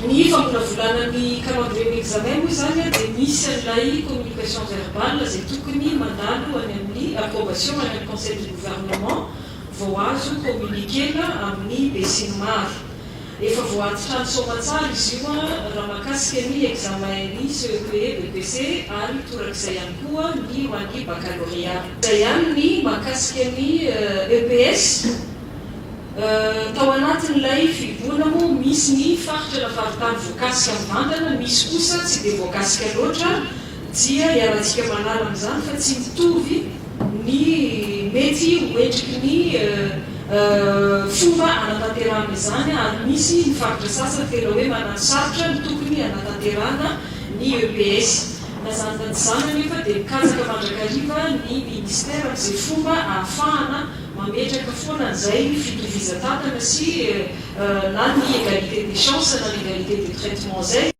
ny famolavolana calandrier d'examen moa zany dia misy an'ilay communication verbale izay tokony mandalo any amin'ny approbation any amin'ny conseil du gouvernement vao azo communiquer amin'ny be sy ny maro. Efa voatitra ny somatsara izy io raha mahakasika ny examen ny CEPE, BEPC ary torak'izay ihany koa ny ho an'ny baccalauréat. Izay ihany ny mahakasika ny EPS. Tao anatin'ilay fiboana moa misy ny faritra lafaritany voakasika mivantana, misy kosa tsy dia voakasika loatra dia iarahantsika manala amin'izany fa tsy mitovy ny mety hoendriky ny fomba anatanterahana izany ary misy ny faritra sasany tena hoe manasarotra ny tokony anatanterahana ny EPS. Nazanona izany anefa dia mikajaka mandrakariva ny ministère amin'izay fomba ahafahana mametraka foana an'izay fitovizan-tantana sy na ny égalité des chances na l'égalité des traitements zay.